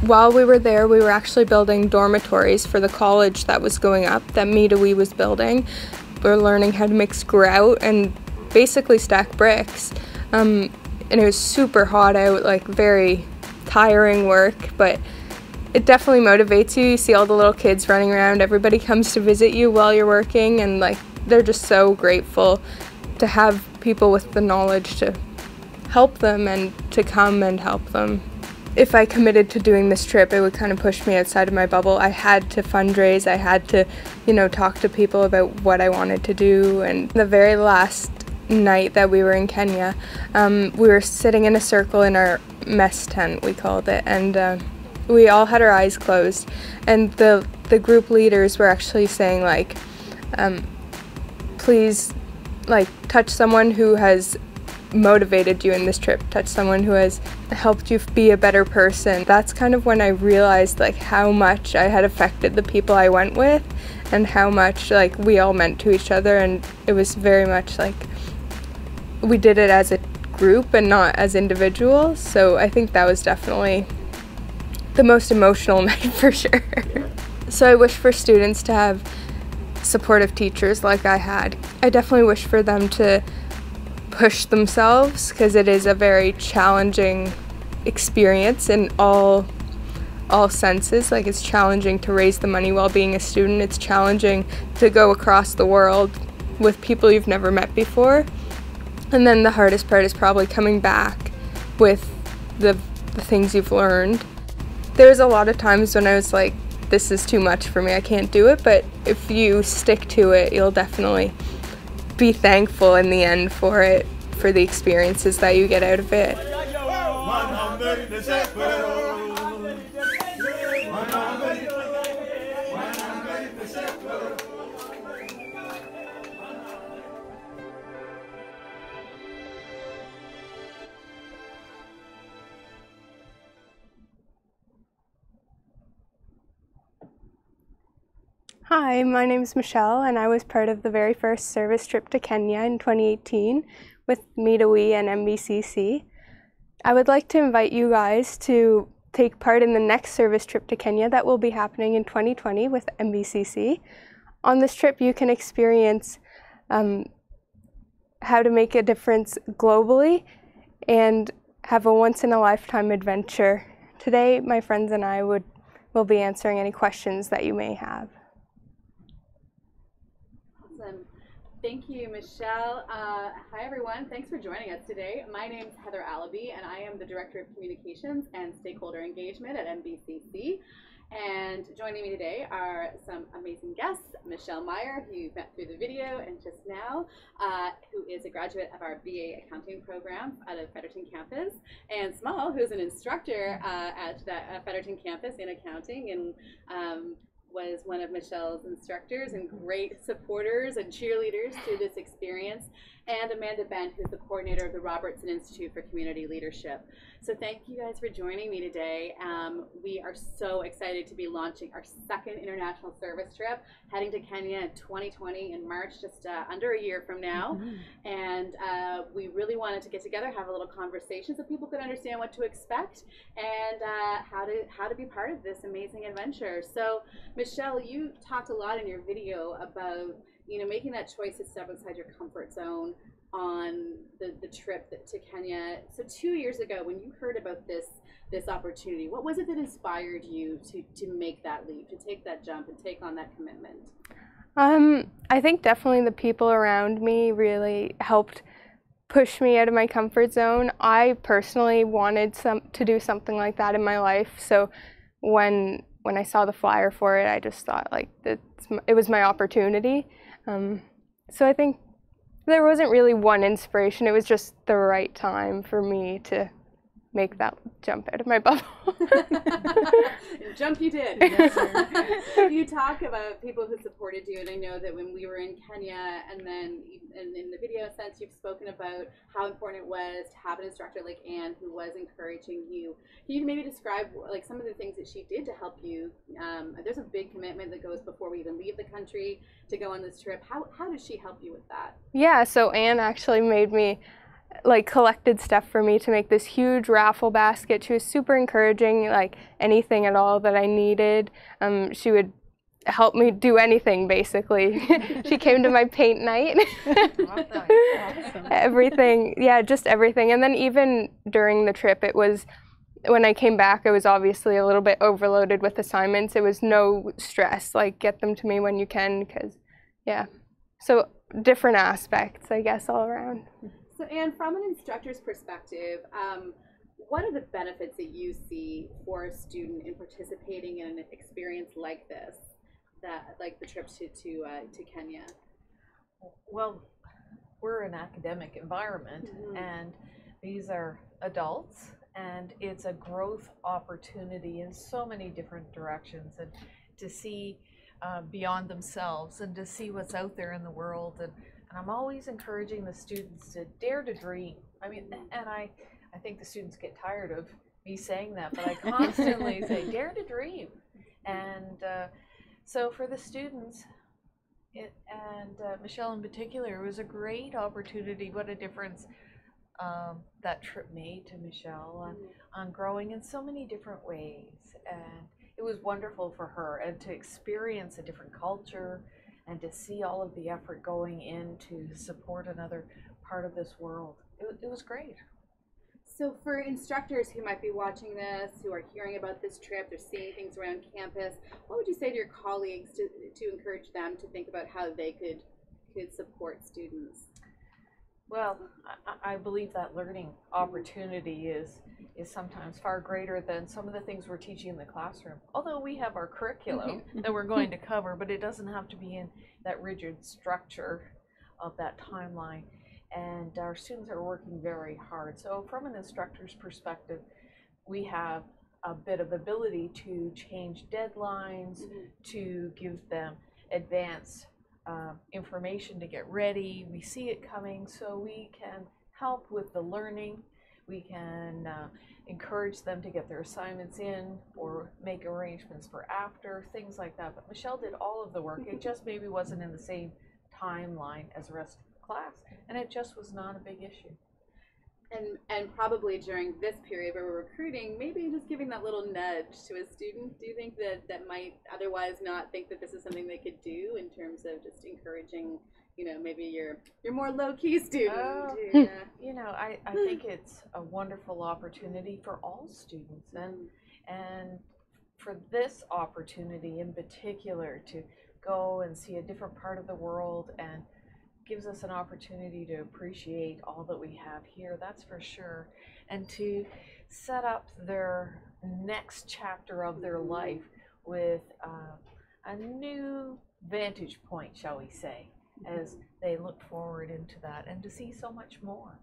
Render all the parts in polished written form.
While we were there, we were actually building dormitories for the college that was going up, that Meadowy was building. We were learning how to mix grout and basically stack bricks. And it was super hot out, like very tiring work, but it definitely motivates you. You see all the little kids running around, everybody comes to visit you while you're working, and like they're just so grateful to have people with the knowledge to help them and to come and help them. If I committed to doing this trip, it would kind of push me outside of my bubble. I had to fundraise, I had to, talk to people about what I wanted to do. And the very last night that we were in Kenya, we were sitting in a circle in our mess tent, we called it, and we all had our eyes closed. And the group leaders were actually saying, like, please, like, touch someone who has motivated you in this trip, touch someone who has helped you be a better person. That's kind of when I realized like how much I had affected the people I went with and how much like we all meant to each other, and it was very much like we did it as a group and not as individuals. So I think that was definitely the most emotional night for sure. So I wish for students to have supportive teachers like I had. I definitely wish for them to push themselves, because it is a very challenging experience in all senses. Like, it's challenging to raise the money while being a student. It's challenging to go across the world with people you've never met before. And then the hardest part is probably coming back with the things you've learned. There was a lot of times when I was like, this is too much for me, I can't do it, but if you stick to it, you'll definitely be thankful in the end for it, for the experiences that you get out of it. Hi, my name is Michelle, and I was part of the very first service trip to Kenya in 2018 with Meadowy and NBCC. I would like to invite you guys to take part in the next service trip to Kenya that will be happening in 2020 with NBCC. On this trip, you can experience how to make a difference globally and have a once-in-a-lifetime adventure. Today, my friends and I will be answering any questions that you may have. Awesome. Thank you, Michelle. Hi, everyone. Thanks for joining us today. My name is Heather Allaby, and I am the Director of Communications and Stakeholder Engagement at NBCC. And joining me today are some amazing guests: Michelle Meyer, who you met through the video and just now, who is a graduate of our BA Accounting program out of Fredericton campus, and Small, who's an instructor at the Fredericton campus in accounting, and was one of Michelle's instructors and great supporters and cheerleaders through this experience, and Amanda Bent, who's the coordinator of the Robertson Institute for Community Leadership. So thank you guys for joining me today. We are so excited to be launching our second international service trip, heading to Kenya in 2020 in March, just under a year from now. And we really wanted to get together, have a little conversation so people could understand what to expect and how to be part of this amazing adventure. So Michelle, you talked a lot in your video about making that choice to step outside your comfort zone on the trip to Kenya. So 2 years ago, when you heard about this opportunity, what was it that inspired you to make that leap, to take that jump and take on that commitment? I think definitely the people around me really helped push me out of my comfort zone. I personally wanted to do something like that in my life, so when I saw the flyer for it, I just thought like it was my opportunity. So I think there wasn't really one inspiration, it was just the right time for me to make that jump out of my bubble. Jump you did. Yes, sir. You talk about people who supported you, and I know that when we were in Kenya, and then in the video sense, you've spoken about how important it was to have an instructor like Anne who was encouraging you. Can you maybe describe like some of the things that she did to help you? There's a big commitment that goes before we even leave the country to go on this trip. How did she help you with that? Yeah, so Anne actually made me like collected stuff for me to make this huge raffle basket. She was super encouraging, like anything at all that I needed. She would help me do anything, basically. She came to my paint night. Awesome. Everything, yeah, just everything. And then even during the trip, it was, when I came back, I was obviously a little bit overloaded with assignments. It was no stress, like get them to me when you can, because, yeah. So different aspects, I guess, all around. So Anne, from an instructor's perspective, what are the benefits that you see for a student in participating in an experience like this, that like the trip to Kenya? Well, we're an academic environment, and these are adults, and it's a growth opportunity in so many different directions, and to see beyond themselves and to see what's out there in the world. And I'm always encouraging the students to dare to dream. I mean, and I think the students get tired of me saying that, but I constantly say, dare to dream. And so for the students, Michelle in particular, it was a great opportunity. What a difference that trip made to Michelle on growing in so many different ways. And it was wonderful for her, and to experience a different culture and to see all of the effort going in to support another part of this world. It was great. So for instructors who might be watching this, who are hearing about this trip, they're seeing things around campus, what would you say to your colleagues to encourage them to think about how they could support students? Well, I believe that learning opportunity is sometimes far greater than some of the things we're teaching in the classroom. Although we have our curriculum that we're going to cover, but it doesn't have to be in that rigid structure of that timeline. And our students are working very hard. So from an instructor's perspective, we have a bit of ability to change deadlines, to give them advanced information to get ready. We see it coming, so we can help with the learning. We can encourage them to get their assignments in or make arrangements for after, things like that. But Michelle did all of the work. It just maybe wasn't in the same timeline as the rest of the class, and it just was not a big issue. And probably during this period where we're recruiting, maybe just giving that little nudge to a student, do you think that might otherwise not think that this is something they could do, in terms of just encouraging, you know, maybe your more low-key student? You know, I think it's a wonderful opportunity for all students, and for this opportunity in particular to go and see a different part of the world, and gives us an opportunity to appreciate all that we have here, that's for sure, and to set up their next chapter of their life with a new vantage point, shall we say, as they look forward into that, and to see so much more.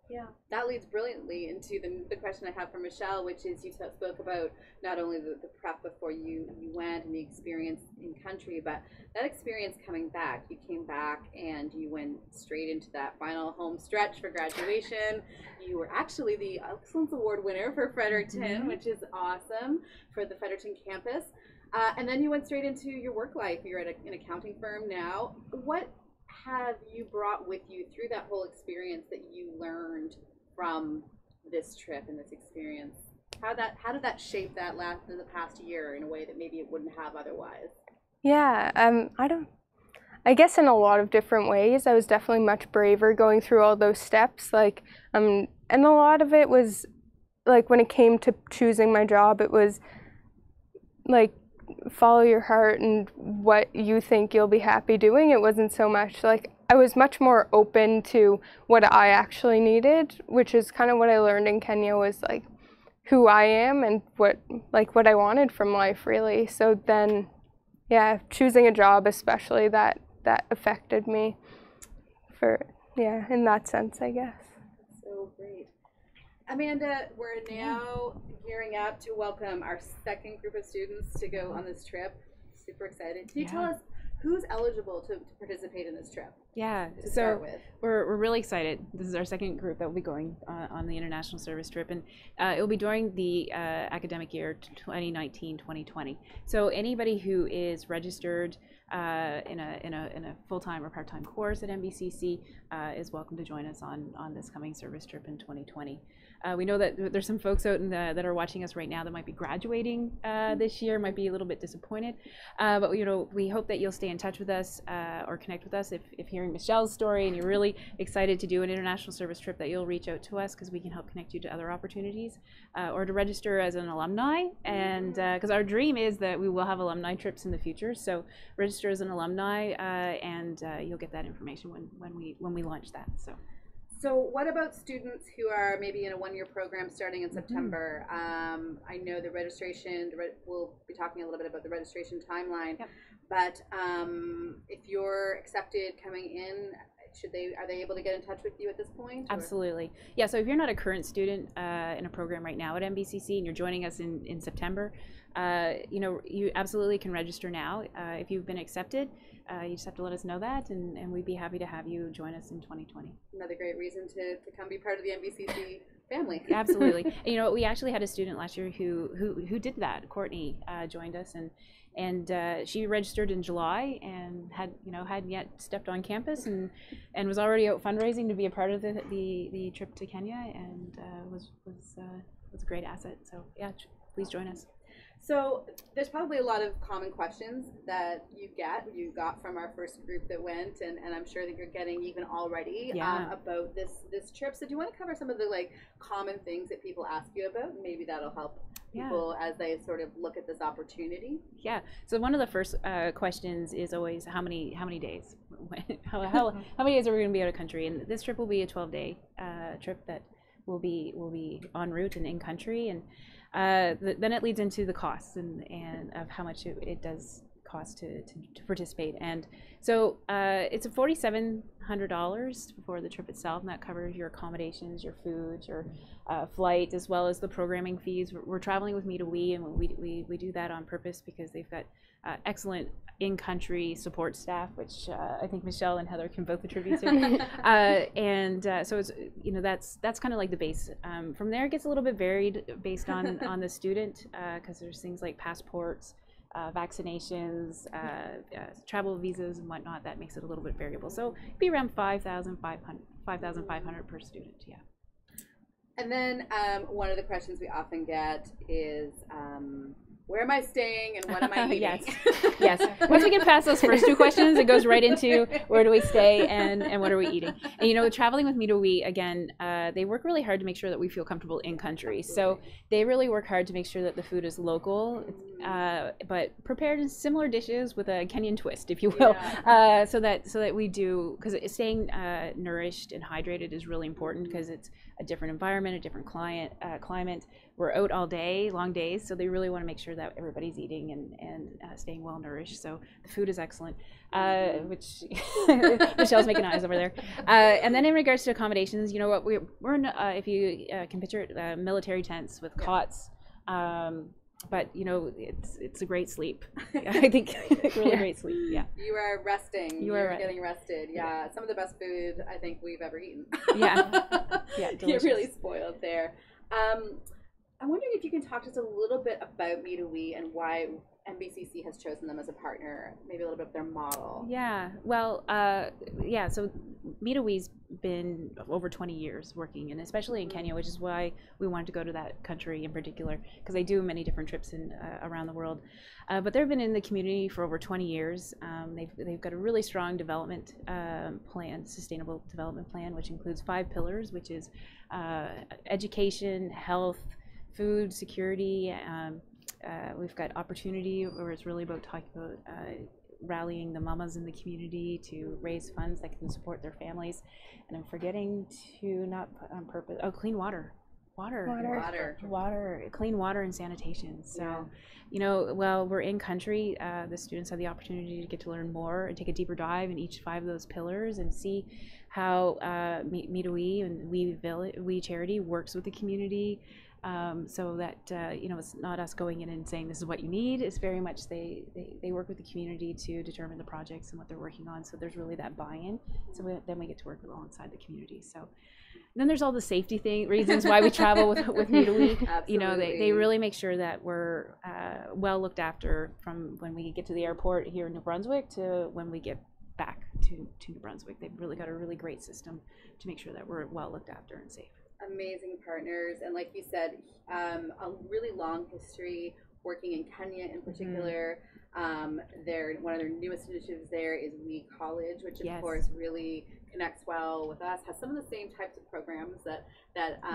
Yeah. That leads brilliantly into the question I have for Michelle, which is, you spoke about not only the prep before you went and the experience in country, but that experience coming back. You came back and you went straight into that final home stretch for graduation. You were actually the Excellence Award winner for Fredericton, which is awesome, for the Fredericton campus. And then you went straight into your work life. You're at an accounting firm now. What have you brought with you through that whole experience that you learned from this trip and this experience? How did that shape that in the past year in a way that maybe it wouldn't have otherwise? Yeah, I guess in a lot of different ways. I was definitely much braver going through all those steps. Like, and a lot of it was, like, when it came to choosing my job, it was like, follow your heart and what you think you'll be happy doing. It wasn't so much like, I was much more open to what I actually needed, which is kind of what I learned in Kenya, was like who I am and what I wanted from life, really. So then, yeah, choosing a job especially, that affected me in that sense, I guess. So great. Amanda, we're now gearing up to welcome our second group of students to go on this trip. Super excited. Can you tell us who's eligible to participate in this trip? Yeah, so we're really excited. This is our second group that will be going on the international service trip, and it will be during the academic year 2019-2020. So anybody who is registered in a full-time or part-time course at NBCC is welcome to join us on this coming service trip in 2020. We know that there's some folks out that are watching us right now that might be graduating this year, might be a little bit disappointed, but we hope that you'll stay in touch with us or connect with us if hearing Michelle's story and you're really excited to do an international service trip, that you'll reach out to us because we can help connect you to other opportunities, or to register as an alumni, and because our dream is that we will have alumni trips in the future. So register as an alumni, and you'll get that information when we launch that. So what about students who are maybe in a one-year program starting in September? I know the registration, we'll be talking a little bit about the registration timeline, but if you're accepted coming in, are they able to get in touch with you at this point? Absolutely. Yeah, so if you're not a current student in a program right now at NBCC and you're joining us in September, you absolutely can register now. If you've been accepted, you just have to let us know that, and we'd be happy to have you join us in 2020. Another great reason to come be part of the NBCC family. Absolutely. And, we actually had a student last year who did that. Courtney joined us, and she registered in July and hadn't yet stepped on campus and was already out fundraising to be a part of the trip to Kenya, and was a great asset. So yeah, please join us. So there's probably a lot of common questions that you got from our first group that went, and I'm sure that you're getting even already about this trip. So do you want to cover some of the common things that people ask you about? Maybe that'll help people as they sort of look at this opportunity. Yeah. So one of the first questions is always how many days? how many days are we going to be out of country? And this trip will be a 12-day trip that will be en route and in country, and then it leads into the costs and of how much it does cost to participate. And so it's $4,700 for the trip itself, and that covers your accommodations, your food, your flight, as well as the programming fees. We're traveling with Me to We, and we do that on purpose because they've got excellent in-country support staff, which I think Michelle and Heather can both attribute to. So it's that's kind of like the base. From there, it gets a little bit varied based on the student, because there's things like passports, vaccinations, travel visas, and whatnot. That makes it a little bit variable. So it'd be around $5,500 per student. Yeah. And then one of the questions we often get is, where am I staying and what am I eating? Yes. Once we get past those first two questions, it goes right into where do we stay and what are we eating. And traveling with Me to We, again, they work really hard to make sure that we feel comfortable in country. So they really work hard to make sure that the food is local, but prepared in similar dishes with a Kenyan twist, if you will, so that we do, because staying nourished and hydrated is really important, because it's a different environment, a different climate. We're out all day, long days, so they really want to make sure that everybody's eating and staying well nourished. So the food is excellent, which Michelle's making eyes over there. And then in regards to accommodations, what we're in, if you can picture it, military tents with cots. But it's a great sleep. I think really great sleep. Yeah. You are resting. You're getting rested. Yeah. Some of the best food I think we've ever eaten. Yeah. Delicious. You're really spoiled there. I'm wondering if you can talk to us a little bit about Me to We and why NBCC has chosen them as a partner, maybe a little bit of their model. Yeah, well, so Me to We's been over 20 years working, and especially in Kenya, which is why we wanted to go to that country in particular, because they do many different trips around the world. But they've been in the community for over 20 years. They've got a really strong development plan, sustainable development plan, which includes 5 pillars, which is education, health, food, security. We've got opportunity, where it's really about talking about rallying the mamas in the community to raise funds that can support their families. And I'm forgetting to not put on purpose, clean water, clean water and sanitation. So, while we're in country, the students have the opportunity to get to learn more and take a deeper dive in each 5 of those pillars and see how Me to We and We Charity works with the community, so that it's not us going in and saying this is what you need. It's very much they work with the community to determine the projects and what they're working on. So there's really that buy-in. So then we get to work alongside the community. So then there's all the safety reasons why we travel with Meadowee. They really make sure that we're well looked after from when we get to the airport here in New Brunswick to when we get back to New Brunswick. They've really got a really great system to make sure that we're well looked after and safe. Amazing partners, and like you said, a really long history working in Kenya in particular. One of their newest initiatives there is CoLead, which of course really connects well with us, has some of the same types of programs that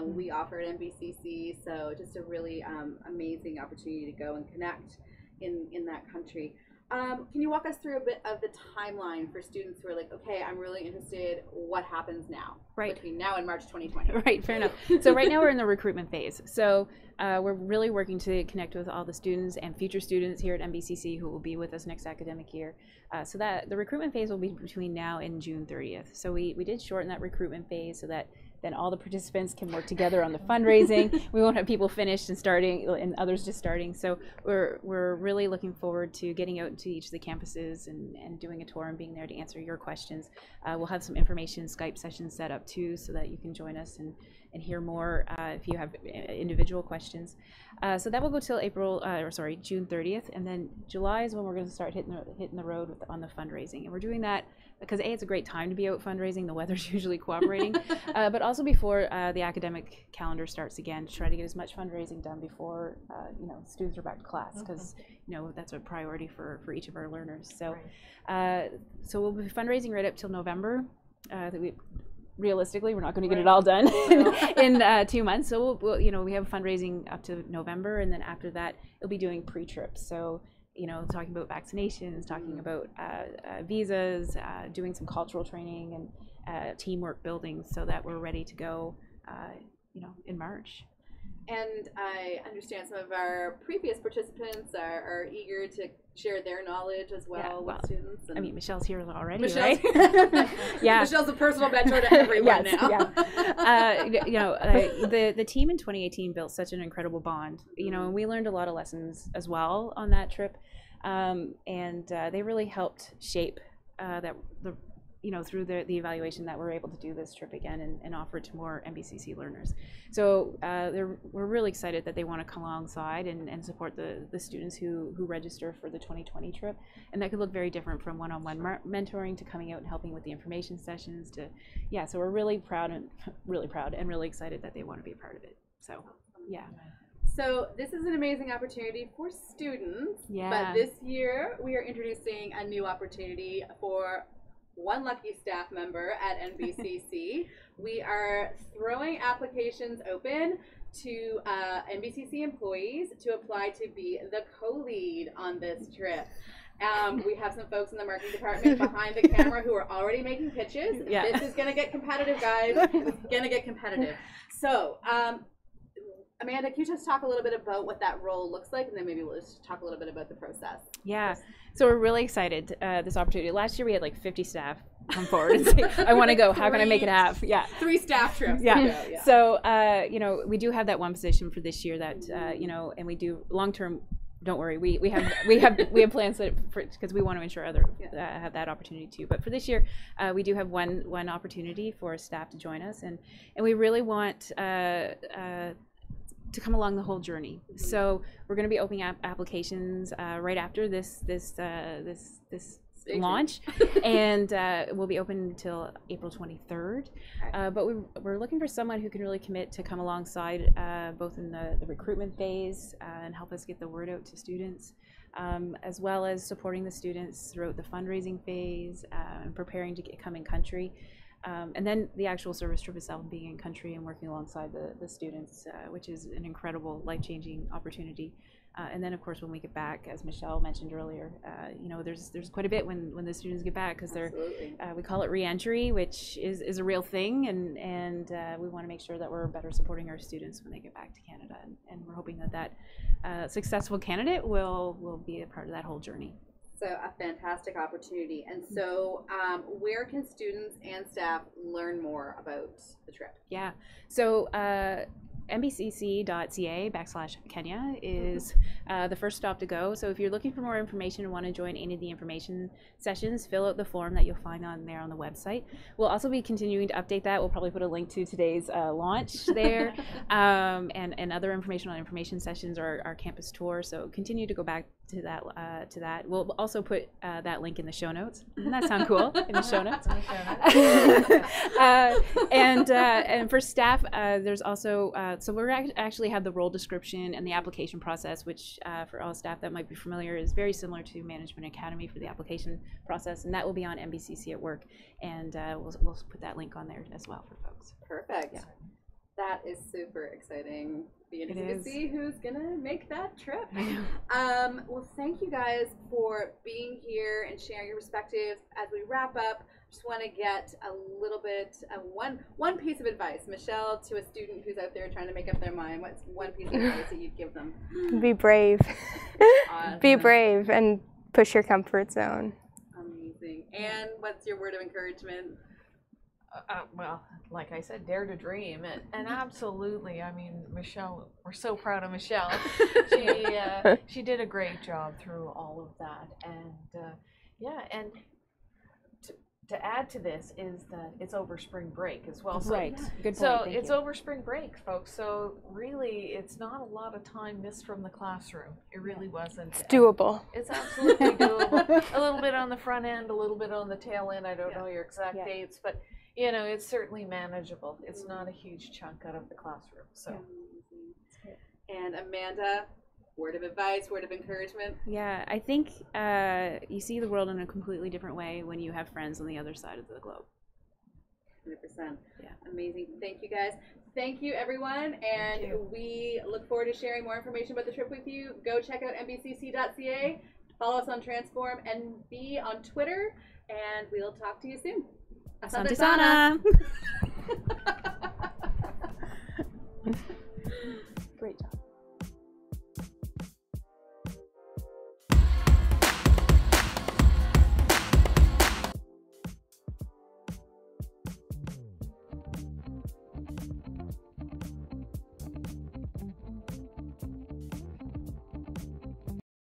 we offer at NBCC. So just a really amazing opportunity to go and connect in that country. Can you walk us through a bit of the timeline for students who are like, okay, I'm really interested, what happens now? Right. Between now and March 2020. Right, fair enough. So right now we're in the recruitment phase. So we're really working to connect with all the students and future students here at NBCC who will be with us next academic year. So that the recruitment phase will be between now and June 30th. So we did shorten that recruitment phase so that then all the participants can work together on the fundraising. We won't have people finished and starting and others just starting. So we're really looking forward to getting out into each of the campuses and doing a tour and being there to answer your questions. We'll have some information Skype sessions set up too so that you can join us and hear more if you have individual questions. So that will go till June 30th, and then July is when we're going to start hitting the road on the fundraising. And we're doing that because it's a great time to be out fundraising. The weather's usually cooperating, but also before the academic calendar starts again, to try to get as much fundraising done before students are back to class, because that's a priority for each of our learners. So so we'll be fundraising right up till November. Realistically, we're not going to get it all done in 2 months. So we'll we have fundraising up to November, and then after that, we'll be doing pre-trips. So talking about vaccinations, talking about visas, doing some cultural training and teamwork building, so that we're ready to go, in March. And I understand some of our previous participants are eager to share their knowledge as well with students. And Michelle's here already, Michelle's, right? Yeah. Michelle's a personal mentor to everyone now. The team in 2018 built such an incredible bond, and we learned a lot of lessons as well on that trip. And they really helped shape through the evaluation that we're able to do this trip again and offer it to more NBCC learners. So we're really excited that they want to come alongside and support the students who register for the 2020 trip. And that could look very different from one-on-one mentoring to coming out and helping with the information sessions to, so we're really proud and really excited that they want to be a part of it. So, yeah. So this is an amazing opportunity for students, yeah. But this year we are introducing a new opportunity for one lucky staff member at NBCC. We are throwing applications open to NBCC employees to apply to be the co-lead on this trip. We have some folks in the marketing department behind the camera who are already making pitches. Yeah. This is going to get competitive, guys. It's going to get competitive. So, Amanda, can you just talk a little bit about what that role looks like, and then maybe we'll just talk a little bit about the process. Yeah, so we're really excited this opportunity. Last year we had like 50 staff come forward and say, I want to go, how can I make it happen? Yeah. 3 staff trips. Yeah. So, we do have that one position for this year that, and we do long-term. Don't worry, we have plans because we want to ensure others have that opportunity too. But for this year, we do have one opportunity for staff to join us, and we really want to come along the whole journey. So we're going to be opening up applications right after this launch, and we'll be open until April 23rd. But we're looking for someone who can really commit to come alongside both in the recruitment phase and help us get the word out to students, as well as supporting the students throughout the fundraising phase and preparing to come in country. And then the actual service trip itself, being in country and working alongside the students, which is an incredible life-changing opportunity. And then, of course, when we get back, as Michelle mentioned earlier, there's quite a bit when the students get back, because we call it re-entry, which is a real thing, and we want to make sure that we're better supporting our students when they get back to Canada, and we're hoping that successful candidate will be a part of that whole journey. So a fantastic opportunity. And so where can students and staff learn more about the trip? Yeah. So NBCC.ca/Kenya is the first stop to go. So if you're looking for more information and want to join any of the information sessions, fill out the form that you'll find on there on the website. We'll also be continuing to update that. We'll probably put a link to today's launch there, and other information sessions or our campus tour. So continue to go back to that. We'll also put that link in the show notes. Doesn't that sound cool? In the show notes. And for staff, there's also so we actually have the role description and the application process, which for all staff that might be familiar is very similar to Management Academy for the application process, and that will be on NBCC at Work, and we'll put that link on there as well for folks. Perfect. Yeah. That is super exciting. Be interested to see who's gonna make that trip. Well, thank you guys for being here and sharing your perspectives. As we wrap up, just want to get a little bit of one piece of advice, Michelle, to a student who's out there trying to make up their mind. What's one piece of advice that you'd give them? Be brave. Awesome. Be brave and push your comfort zone. Amazing. And what's your word of encouragement? Well, like I said, dare to dream, and absolutely. I mean, Michelle, we're so proud of Michelle. She did a great job through all of that, and and to add to this is that it's over spring break as well. So, right. Good point. So Thank it's you. over spring break, folks. So really, it's not a lot of time missed from the classroom. It really wasn't. It's doable. It's absolutely doable. A little bit on the front end, a little bit on the tail end. I don't know your exact dates, but you know, it's certainly manageable. It's not a huge chunk out of the classroom. So. And Amanda, word of advice, word of encouragement? Yeah, I think you see the world in a completely different way when you have friends on the other side of the globe. 100%. Yeah. Amazing. Thank you, guys. Thank you, everyone. And we look forward to sharing more information about the trip with you. Go check out NBCC.ca. Follow us on Transform NB on Twitter. And we'll talk to you soon. Asante sana!